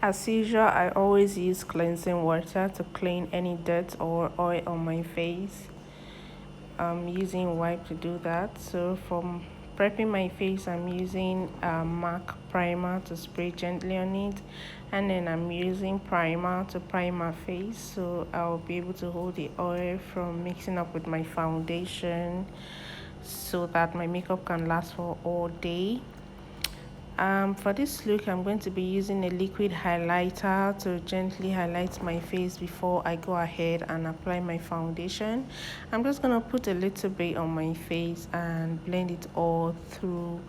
As usual, I always use cleansing water to clean any dirt or oil on my face. I'm using wipe to do that. So for prepping my face, I'm using a MAC primer to spray gently on it, and then I'm using primer to prime my face, so I'll be able to hold the oil from mixing up with my foundation so that my makeup can last for all day. For this look, I'm going to be using a liquid highlighter to gently highlight my face before I go ahead and apply my foundation. I'm just going to put a little bit on my face and blend it all through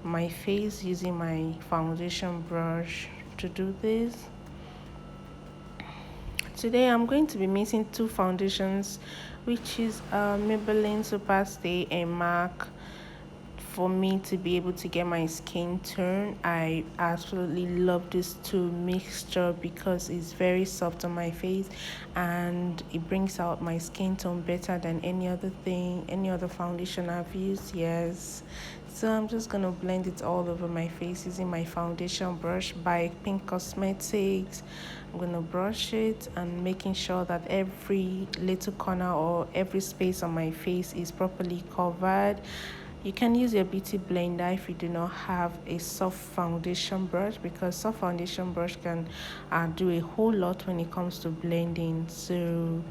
my face using my foundation brush to do this. Today I'm going to be mixing two foundations, which is Maybelline Superstay and MAC, for me to be able to get my skin tone. I absolutely love this two mixture because it's very soft on my face and it brings out my skin tone better than any other foundation I've used. Yes, so I'm just gonna blend it all over my face using my foundation brush by Pink Cosmetics. I'm gonna brush it and making sure that every little corner or every space on my face is properly covered. You can use your beauty blender if you do not have a soft foundation brush, because soft foundation brush can do a whole lot when it comes to blending. So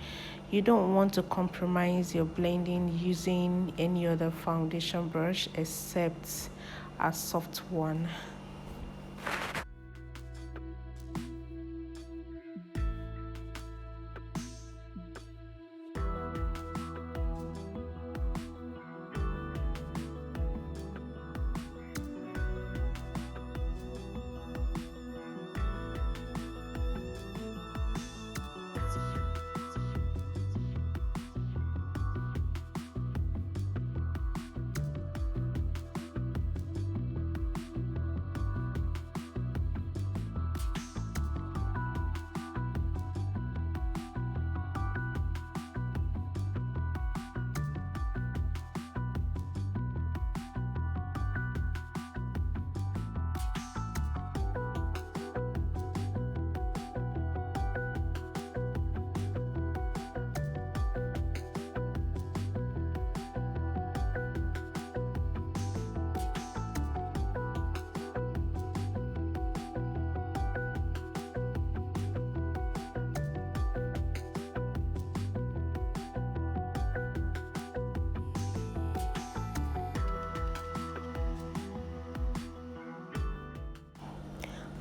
you don't want to compromise your blending using any other foundation brush except a soft one.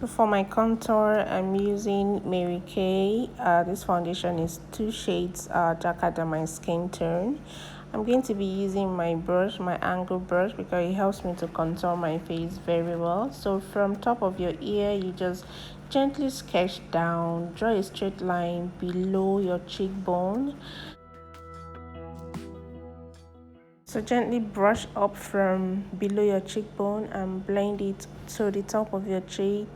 For my contour, I'm using Mary Kay. This foundation is 2 shades darker than my skin tone. I'm going to be using my brush, my angle brush, because it helps me to contour my face very well. So from top of your ear, you just gently sketch down, draw a straight line below your cheekbone. So gently brush up from below your cheekbone and blend it to the top of your cheek,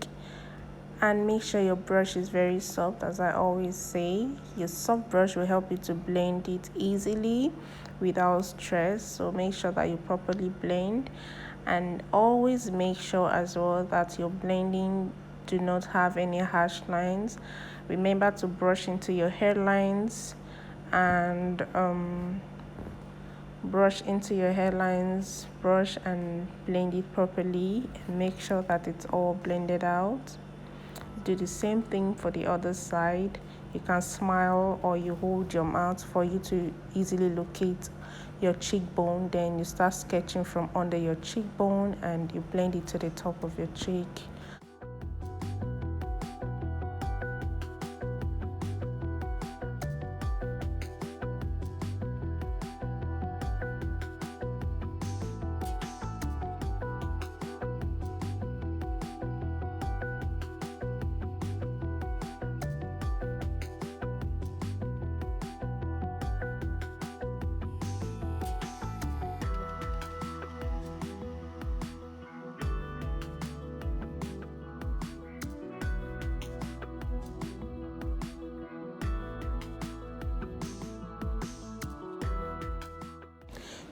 and make sure your brush is very soft. As I always say, your soft brush will help you to blend it easily without stress. So make sure that you properly blend, and always make sure as well that your blending do not have any harsh lines. Remember to brush into your hairlines and brush into your hairlines, brush and blend it properly, and make sure that it's all blended out. Do the same thing for the other side. You can smile or you hold your mouth for you to easily locate your cheekbone. Then you start sketching from under your cheekbone and you blend it to the top of your cheek.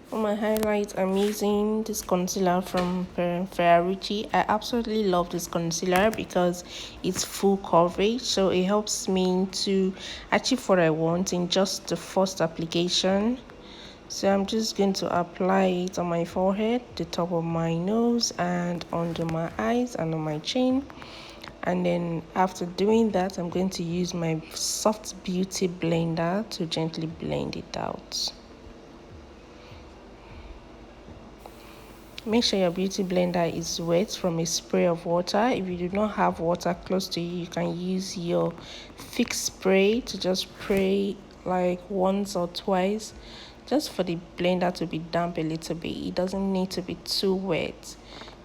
For my highlights, I'm using this concealer from Ferrarici. I absolutely love this concealer because it's full coverage, so it helps me to achieve what I want in just the first application. So I'm just going to apply it on my forehead, the top of my nose, and under my eyes and on my chin. And then after doing that, I'm going to use my soft beauty blender to gently blend it out. Make sure your beauty blender is wet from a spray of water. If you do not have water close to you, you can use your fixed spray to just spray like once or twice, just for the blender to be damp a little bit. It doesn't need to be too wet.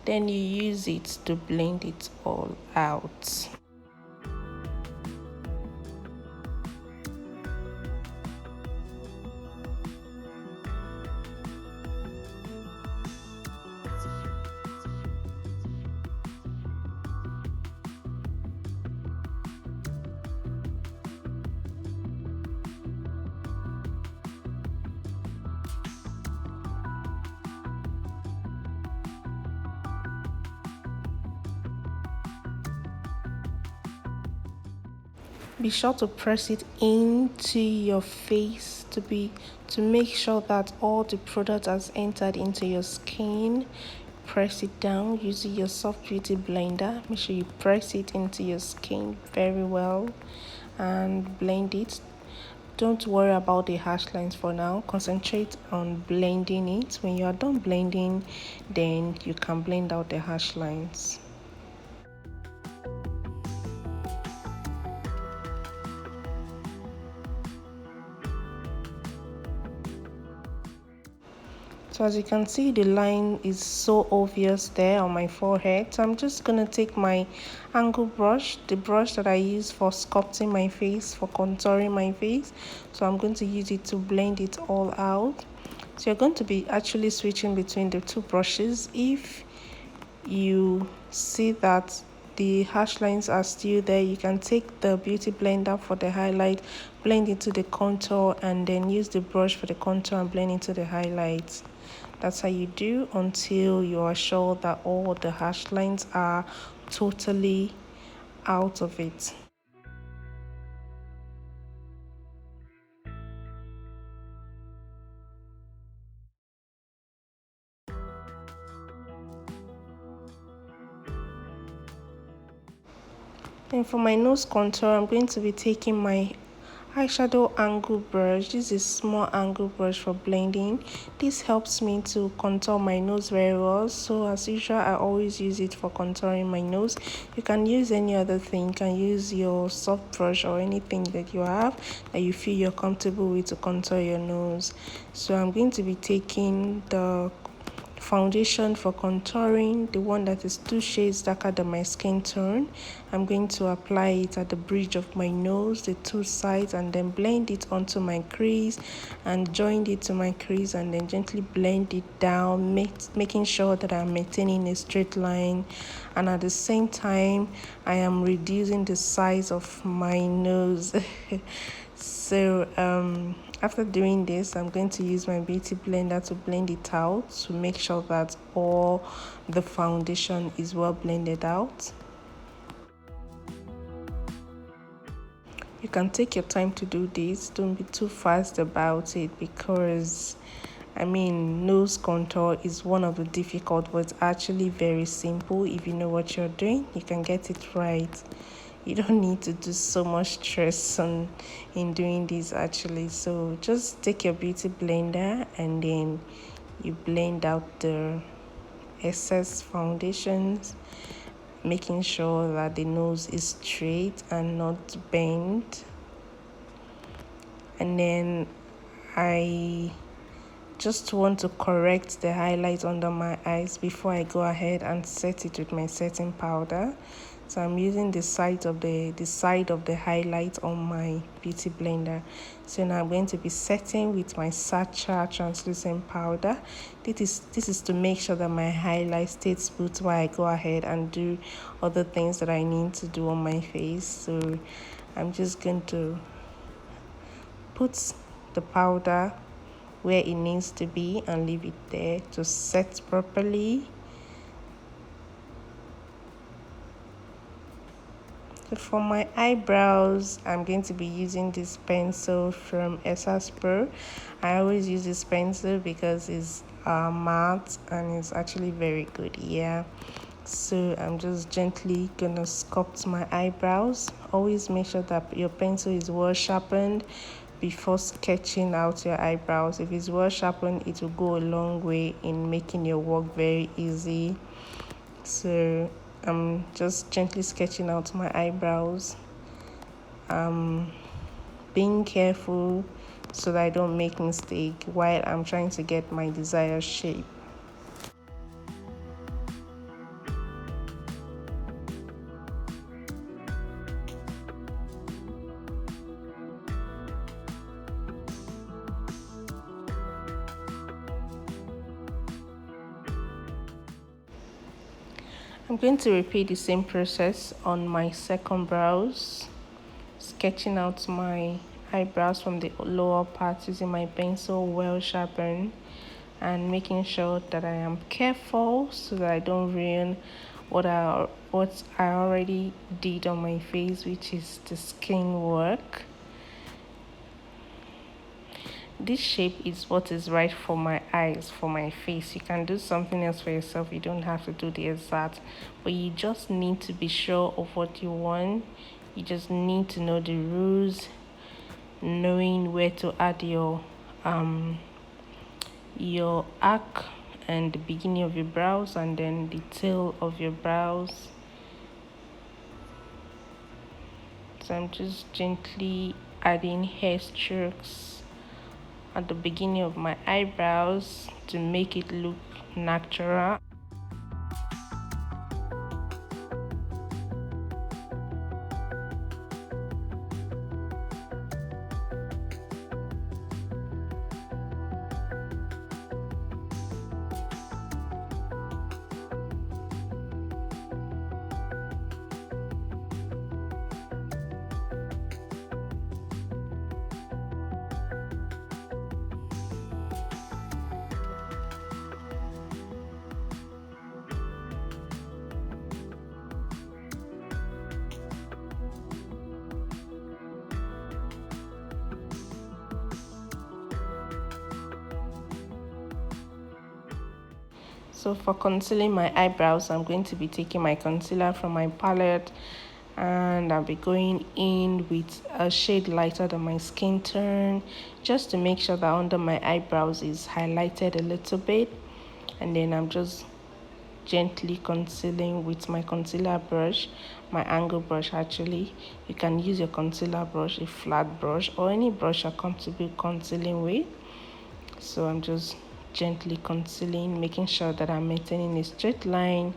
Then you use it to blend it all out. Be sure to press it into your face to make sure that all the product has entered into your skin. Press it down using your soft beauty blender. Make sure you press it into your skin very well and blend it. Don't worry about the harsh lines for now. Concentrate on blending it. When you are done blending, then you can blend out the harsh lines. So as you can see, the line is so obvious there on my forehead. So I'm just going to take my angle brush, the brush that I use for sculpting my face, for contouring my face. So I'm going to use it to blend it all out. So you're going to be actually switching between the two brushes. If you see that the harsh lines are still there, you can take the beauty blender for the highlight, blend into the contour, and then use the brush for the contour and blend into the highlights. That's how you do until you are sure that all the harsh lines are totally out of it. And for my nose contour, I'm going to be taking my eyeshadow angle brush. This is small angle brush for blending. This helps me to contour my nose very well. So as usual, I always use it for contouring my nose. You can use any other thing. You can use your soft brush or anything that you have that you feel you're comfortable with to contour your nose. So I'm going to be taking the foundation for contouring, the one that is 2 shades darker than my skin tone. I'm going to apply it at the bridge of my nose, the two sides, and then blend it onto my crease and join it to my crease and then gently blend it down, making sure that I'm maintaining a straight line, and at the same time I am reducing the size of my nose. So after doing this, I'm going to use my beauty blender to blend it out to make sure that all the foundation is well blended out. You can take your time to do this. Don't be too fast about it because nose contour is one of the difficult, but it's actually very simple. If you know what you're doing, you can get it right. You don't need to do so much stress in doing this actually. So just take your beauty blender and then you blend out the excess foundations, making sure that the nose is straight and not bent. And then I just want to correct the highlight under my eyes before I go ahead and set it with my setting powder. So I'm using the side of the highlight on my beauty blender. So now I'm going to be setting with my Sacha translucent powder. This is to make sure that my highlight stays smooth while I go ahead and do other things that I need to do on my face. So I'm just going to put the powder where it needs to be and leave it there to set properly. So for my eyebrows, I'm going to be using this pencil from Essence Pro. I always use this pencil because it's matte and it's actually very good. Yeah. So I'm just gently gonna sculpt my eyebrows. Always make sure that your pencil is well sharpened before sketching out your eyebrows. If it's well sharpened, it will go a long way in making your work very easy. So I'm just gently sketching out my eyebrows. Being careful so that I don't make mistake while I'm trying to get my desired shape. I'm going to repeat the same process on my second brows, sketching out my eyebrows from the lower part using my pencil well sharpened and making sure that I am careful so that I don't ruin what I already did on my face, which is the skin work. This shape is what is right for my eyes, for my face. You can do something else for yourself. You don't have to do the exact, but you just need to be sure of what you want. You just need to know the rules, knowing where to add your arc and the beginning of your brows and then the tail of your brows. So I'm just gently adding hair strokes at the beginning of my eyebrows to make it look natural. So for concealing my eyebrows, I'm going to be taking my concealer from my palette and I'll be going in with a shade lighter than my skin tone just to make sure that under my eyebrows is highlighted a little bit. And then I'm just gently concealing with my concealer brush, my angle brush actually. You can use your concealer brush, a flat brush, or any brush you're comfortable concealing with. So I'm just gently concealing, making sure that I'm maintaining a straight line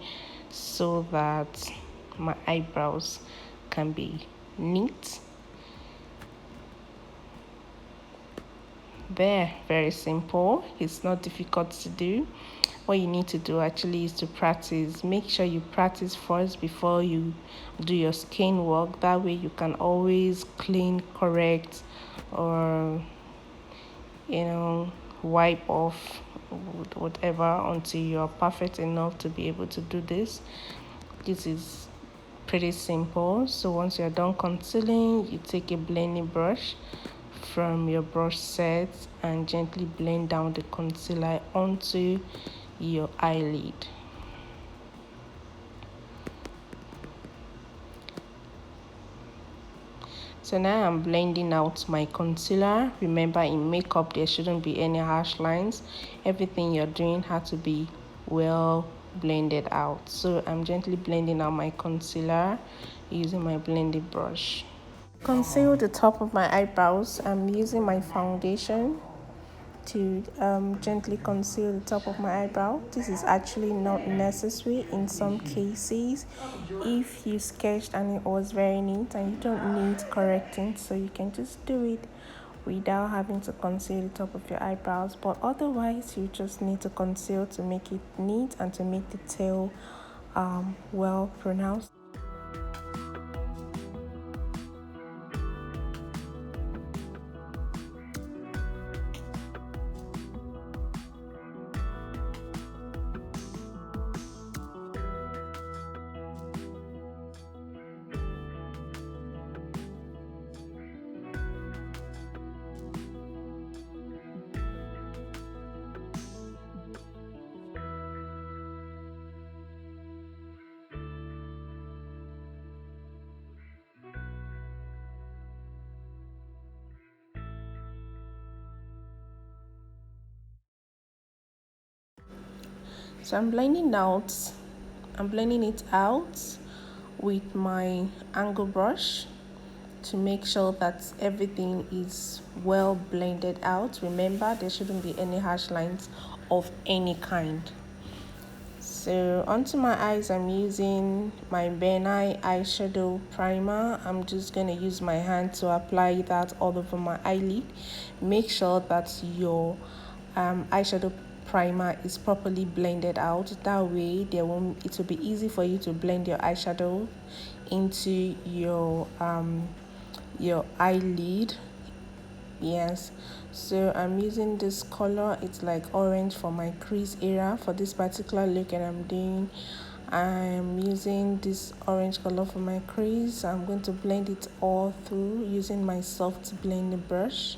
so that my eyebrows can be neat. There, very simple. It's not difficult to do. What you need to do actually is to practice. Make sure you practice first before you do your skin work. That way you can always clean, correct, or wipe off whatever until you're perfect enough to be able to do this. This is pretty simple. So once you're done concealing, you take a blending brush from your brush set and gently blend down the concealer onto your eyelid. So now I'm blending out my concealer. Remember, in makeup there shouldn't be any harsh lines. Everything you're doing has to be well blended out. So I'm gently blending out my concealer using my blending brush. Conceal the top of my eyebrows. I'm using my foundation to gently conceal the top of my eyebrow. This is actually not necessary in some cases if you sketched and it was very neat and you don't need correcting, so you can just do it without having to conceal the top of your eyebrows. But otherwise you just need to conceal to make it neat and to make the tail well pronounced. So I'm blending it out with my angle brush to make sure that everything is well blended out. Remember, there shouldn't be any harsh lines of any kind. So onto my eyes, I'm using my Ben Eye eyeshadow primer. I'm just going to use my hand to apply that all over my eyelid. Make sure that your eyeshadow primer is properly blended out. That way it will be easy for you to blend your eyeshadow into your eyelid. Yes, so I'm using this color. It's like orange for my crease area for this particular look, and I'm using this orange color for my crease. I'm going to blend it all through using my soft blending brush.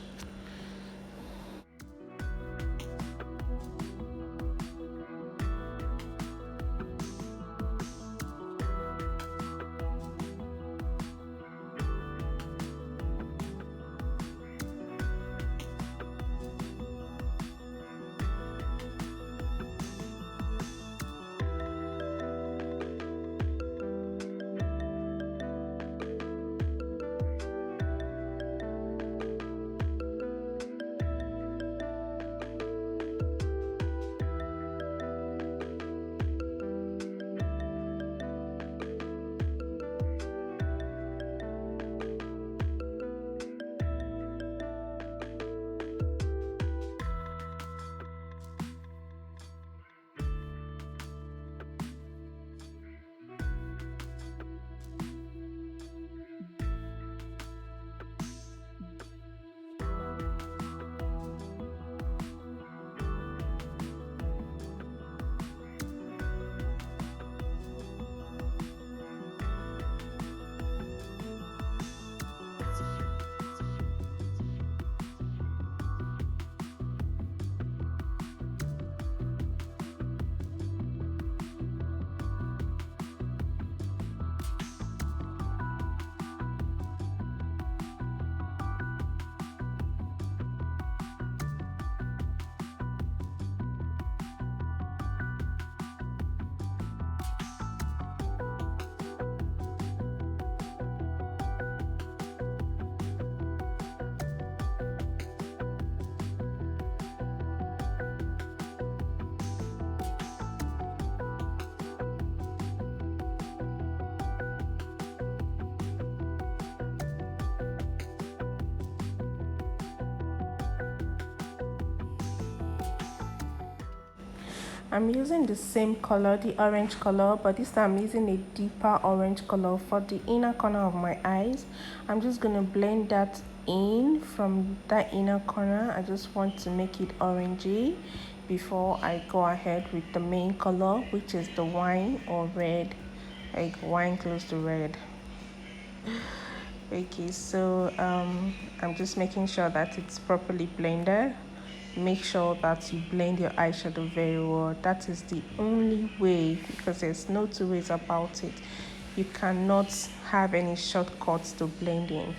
I'm using the same color, the orange color, but this time I'm using a deeper orange color for the inner corner of my eyes. I'm just going to blend that in from that inner corner. I just want to make it orangey before I go ahead with the main color, which is the wine or red, like wine close to red. Okay, so I'm just making sure that it's properly blended. Make sure that you blend your eyeshadow very well. That is the only way, because there's no two ways about it. You cannot have any shortcuts to blending.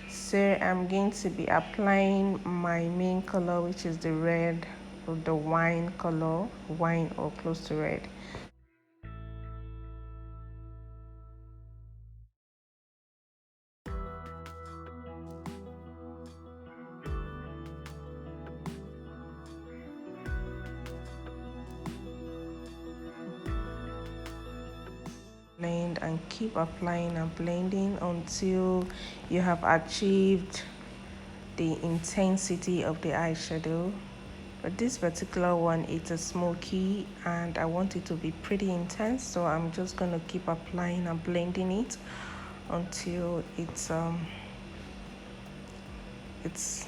So I'm going to be applying my main color, which is the red, or the wine color, wine or close to red. Blend and keep applying and blending until you have achieved the intensity of the eyeshadow. But this particular one, it's a smoky and I want it to be pretty intense, so I'm just going to keep applying and blending it until it's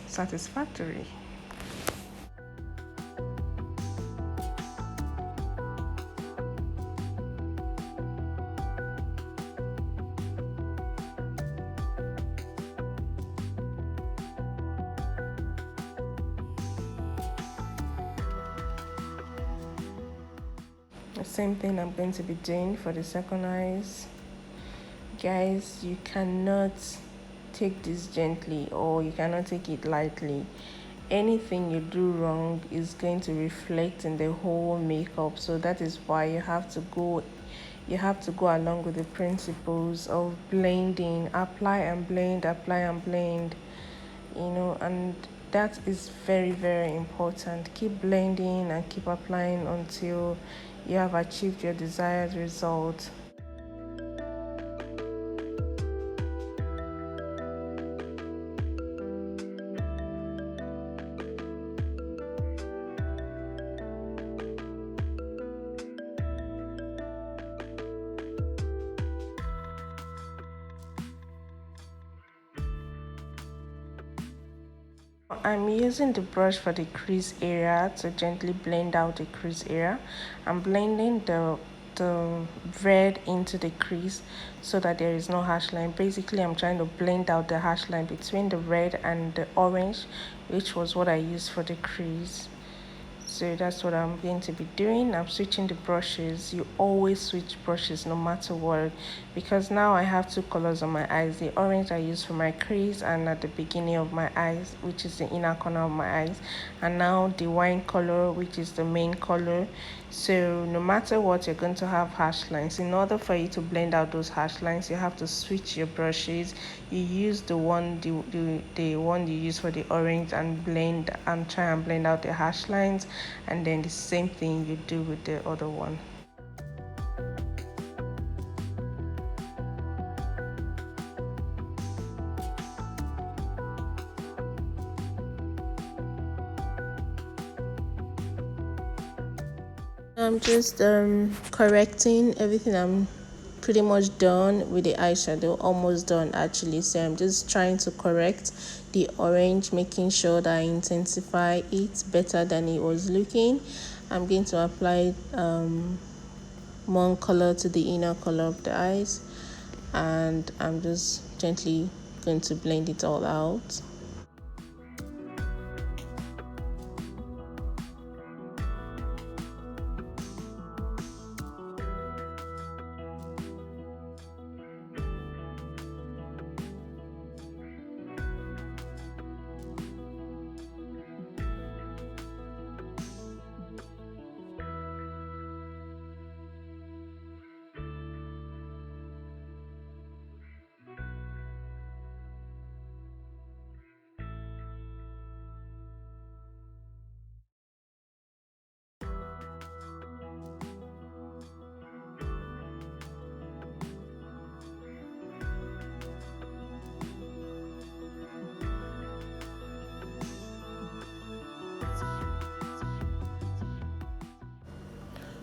satisfactory. The same thing I'm going to be doing for the second eyes. Guys, you cannot take this gently or you cannot take it lightly. anything you do wrong is going to reflect in the whole makeup. So that is why you have to go along with the principles of blending, apply and blend, and that is very, very important. Keep blending and keep applying until you have achieved your desired result. I'm using the brush for the crease area to gently blend out the crease area. I'm blending the red into the crease so that there is no harsh line. Basically, I'm trying to blend out the harsh line between the red and the orange, which was what I used for the crease. So that's what I'm going to be doing. I'm switching the brushes. You always switch brushes no matter what, because now I have two colors on my eyes: the orange I use for my crease and at the beginning of my eyes, which is the inner corner of my eyes, and now the wine color, which is the main color. So no matter what, you're going to have harsh lines. In order for you to blend out those harsh lines, you have to switch your brushes. You use the one you use for the orange and blend and try and blend out the harsh lines, and then the same thing you do with the other one. I'm just correcting everything. I'm pretty much done with the eyeshadow, almost done actually. So I'm just trying to correct the orange, making sure that I intensify it better than it was looking. I'm going to apply more color to the inner color of the eyes, and I'm just gently going to blend it all out.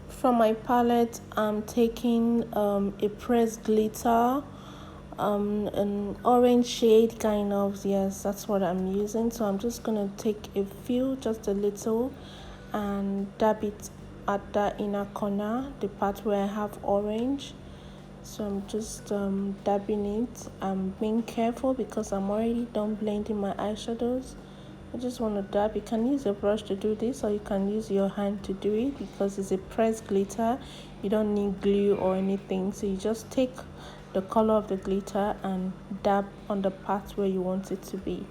From my palette, I'm taking a pressed glitter, an orange shade kind of. Yes, that's what I'm using. So I'm just gonna take a few, just a little, and dab it at the inner corner, the part where I have orange. So I'm just dabbing it. I'm being careful because I'm already done blending my eyeshadows. I just want to dab. You can use a brush to do this, or you can use your hand to do it, because it's a pressed glitter. You don't need glue or anything. So you just take the color of the glitter and dab on the part where you want it to be.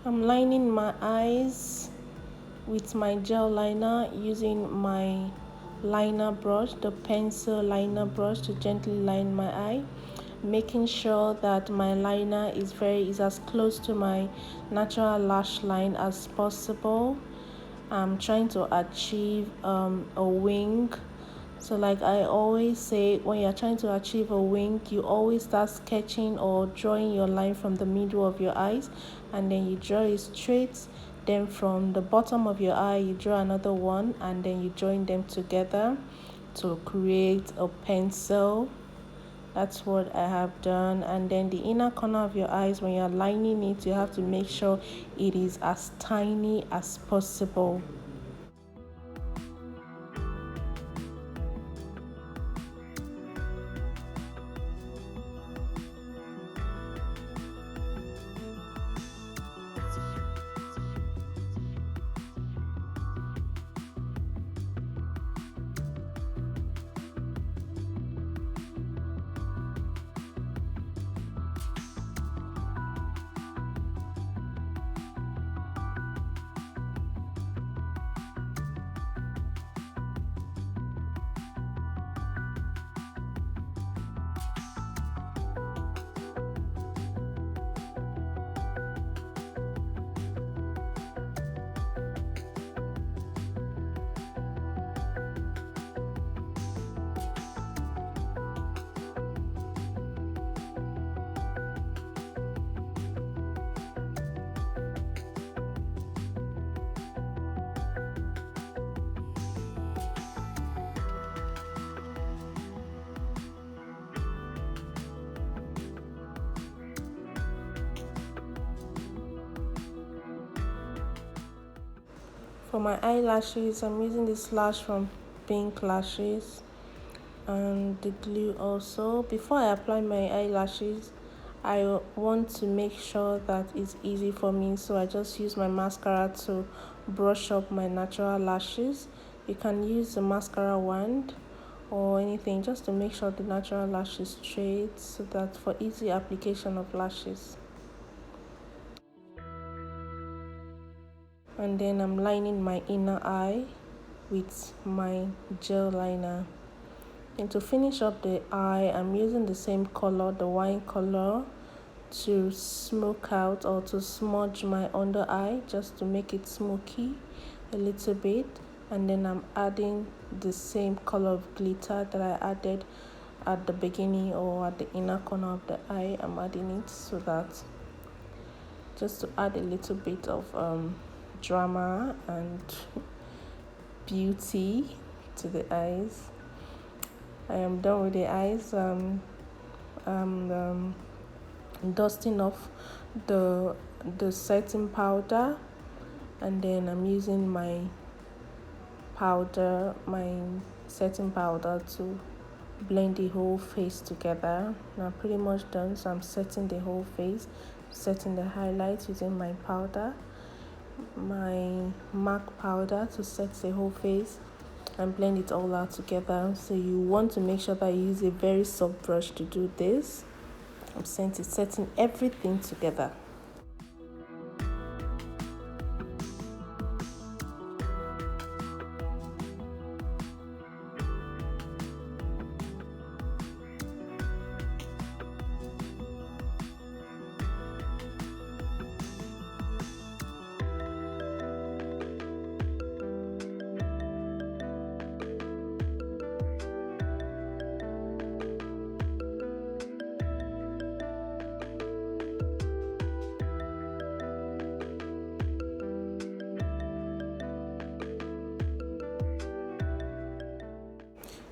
I'm lining my eyes with my gel liner using my liner brush, the pencil liner brush, to gently line my eye, making sure that my liner is as close to my natural lash line as possible. I'm trying to achieve a wing. So like I always say, when you're trying to achieve a wing, you always start sketching or drawing your line from the middle of your eyes, and then you draw it straight. Then from the bottom of your eye, you draw another one, and then you join them together to create a pencil. That's what I have done. And then the inner corner of your eyes, when you're lining it, you have to make sure it is as tiny as possible. For my eyelashes, I'm using this lash from Pink Lashes and the glue also. Before I apply my eyelashes, I want to make sure that it's easy for me, so I just use my mascara to brush up my natural lashes. You can use the mascara wand or anything just to make sure the natural lash is straight, so that for easy application of lashes. And then I'm lining my inner eye with my gel liner. And to finish up the eye, I'm using the same color, the wine color, to smoke out or to smudge my under eye just to make it smoky a little bit. And then I'm adding the same color of glitter that I added at the beginning or at the inner corner of the eye. I'm adding it so that just to add a little bit of drama and beauty to the eyes. I am done with the eyes. I'm dusting off the setting powder, and then I'm using my setting powder to blend the whole face together. Now I'm pretty much done, so I'm setting the whole face, setting the highlights using my powder, my MAC powder to set the whole face and blend it all out together. So you want to make sure that you use a very soft brush to do this. I'm setting everything together.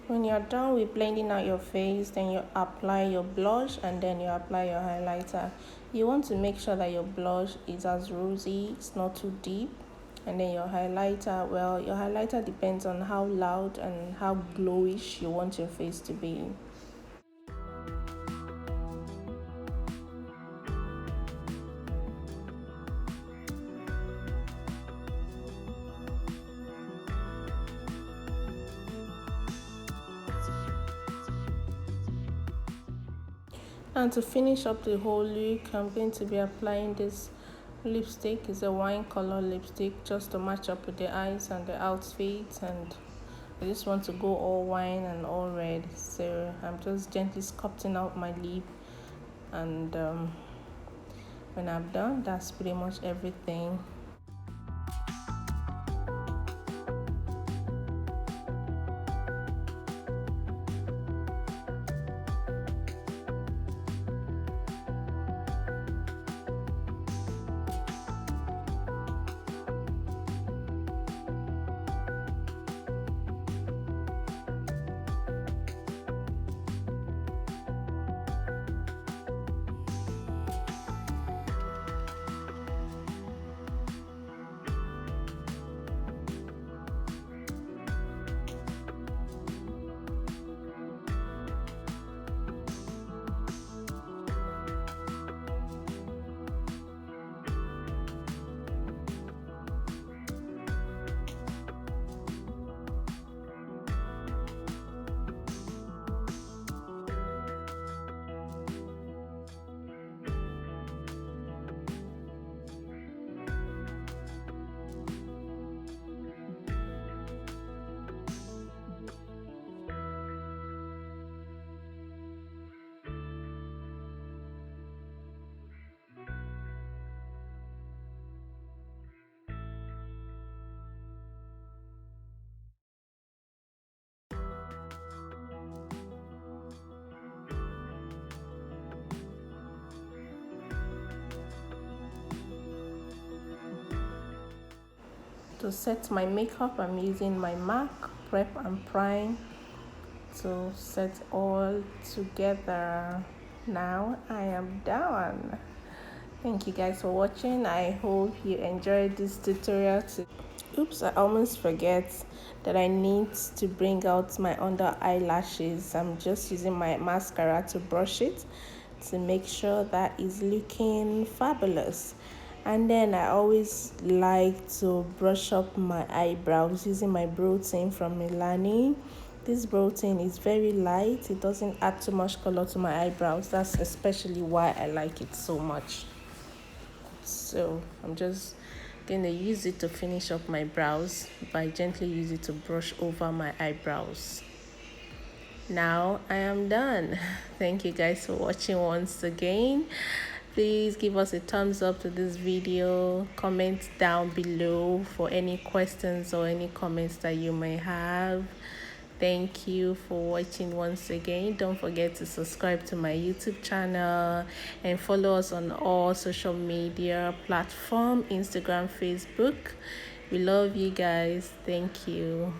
When you're done with blending out your face, then you apply your blush and then you apply your highlighter. You want to make sure that your blush is as rosy, it's not too deep. And then your highlighter, well, your highlighter depends on how loud and how glowish you want your face to be. And to finish up the whole look, I'm going to be applying this lipstick. It's a wine color lipstick just to match up with the eyes and the outfit. And I just want to go all wine and all red. So I'm just gently sculpting out my lip. And when I'm done, that's pretty much everything. To set my makeup, I'm using my MAC Prep and Prime to set all together. Now I am done. Thank you guys for watching. I hope you enjoyed this tutorial. Oops, I almost forget that I need to bring out my under eyelashes. I'm just using my mascara to brush it to make sure that is looking fabulous. And then I always like to brush up my eyebrows using my brow from Milani. This brow is very light. It doesn't add too much color to my eyebrows. That's especially why I like it so much. So I'm just gonna use it to finish up my brows, by gently use it to brush over my eyebrows. Now I am done. Thank you guys for watching once again. Please give us a thumbs up to this video, comment down below for any questions or any comments that you may have. Thank you for watching once again. Don't forget to subscribe to my YouTube channel and follow us on all social media platforms, Instagram, Facebook. We love you guys. Thank you.